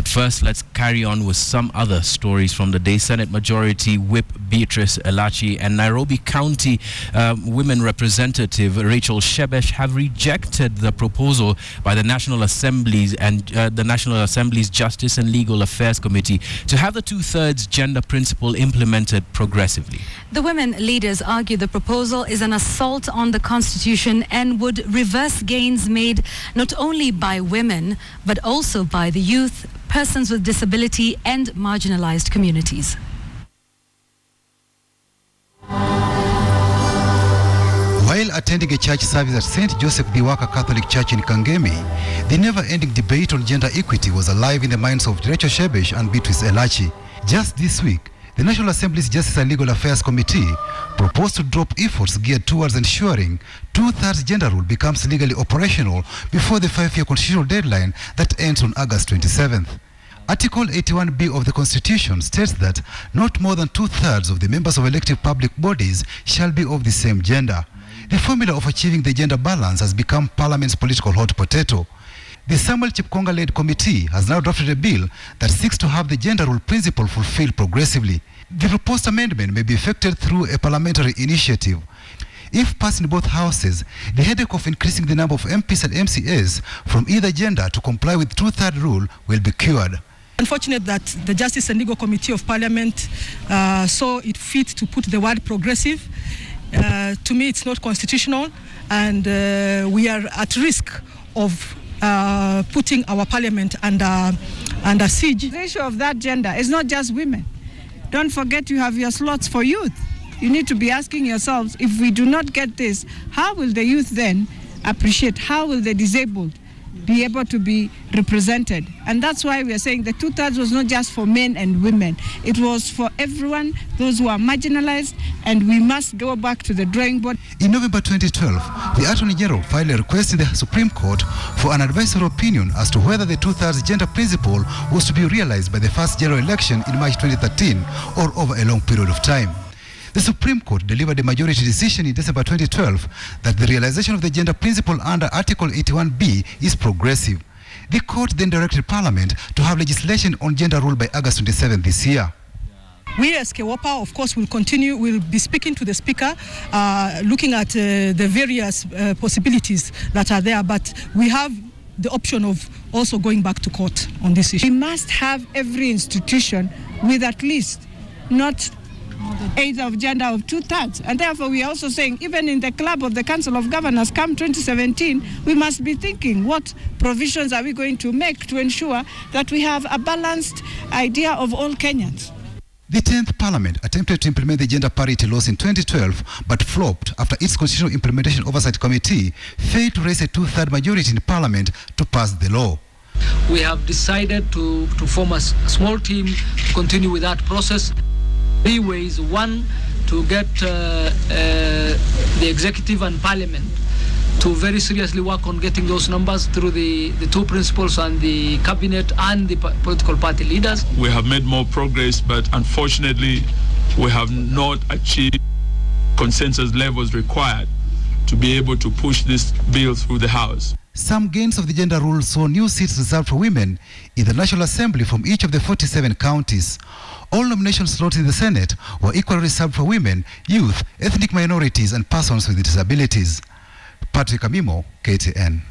But first, let's carry on with some other stories from the day. Senate Majority Whip Beatrice Elachi and Nairobi County Women Representative Rachael Shebesh have rejected the proposal by the National Assembly's and the National Assembly's Justice and Legal Affairs Committee to have the two-thirds gender principle implemented progressively. The women leaders argue the proposal is an assault on the Constitution and would reverse gains made not only by women but also by the youth, persons with disability and marginalised communities. While attending a church service at St. Joseph Biwaka Catholic Church in Kangemi, the never-ending debate on gender equity was alive in the minds of Rachael Shebesh and Beatrice Elachi. Just this week, the National Assembly's Justice and Legal Affairs Committee proposed to drop efforts geared towards ensuring two-thirds gender rule becomes legally operational before the 5-year constitutional deadline that ends on August 27th. Article 81B of the Constitution states that not more than two-thirds of the members of elective public bodies shall be of the same gender. The formula of achieving the gender balance has become Parliament's political hot potato. The Samuel Chipkonga-led committee has now drafted a bill that seeks to have the gender rule principle fulfilled progressively. The proposed amendment may be effected through a parliamentary initiative. If passed in both houses, the headache of increasing the number of MPs and MCAs from either gender to comply with two-thirds rule will be cured. Unfortunate that the Justice and Legal Committee of Parliament saw it fit to put the word progressive. To me, it's not constitutional, and we are at risk of putting our parliament under siege. The issue of that gender is not just women. Don't forget you have your slots for youth. You need to be asking yourselves, if we do not get this, how will the youth then appreciate? How will the disabled be able to be represented? And that's why we are saying the two-thirds was not just for men and women. It was for everyone, those who are marginalized, and we must go back to the drawing board. In November 2012, the Attorney General filed a request in the Supreme Court for an advisory opinion as to whether the two-thirds gender principle was to be realized by the first general election in March 2013 or over a long period of time. The Supreme Court delivered a majority decision in December 2012 that the realization of the gender principle under Article 81B is progressive. The court then directed Parliament to have legislation on gender rule by August 27 this year. We as KEWOPA, of course, will be speaking to the Speaker, looking at the various possibilities that are there, but we have the option of also going back to court on this issue. We must have every institution with at least not aids of gender of two-thirds. And therefore, we are also saying, even in the club of the Council of Governors, come 2017, we must be thinking what provisions are we going to make to ensure that we have a balanced idea of all Kenyans. The 10th Parliament attempted to implement the gender parity laws in 2012, but flopped after its Constitutional Implementation Oversight Committee failed to raise a two-thirds majority in Parliament to pass the law. We have decided to form a small team to continue with that process. 3 ways. One, to get the executive and parliament to very seriously work on getting those numbers through the two principals and the cabinet and the political party leaders. We have made more progress, but unfortunately we have not achieved consensus levels required to be able to push this bill through the House. Some gains of the gender rule saw new seats reserved for women in the National Assembly from each of the 47 counties. All nomination slots in the Senate were equally reserved for women, youth, ethnic minorities, and persons with disabilities. Patrick Amimo, KTN.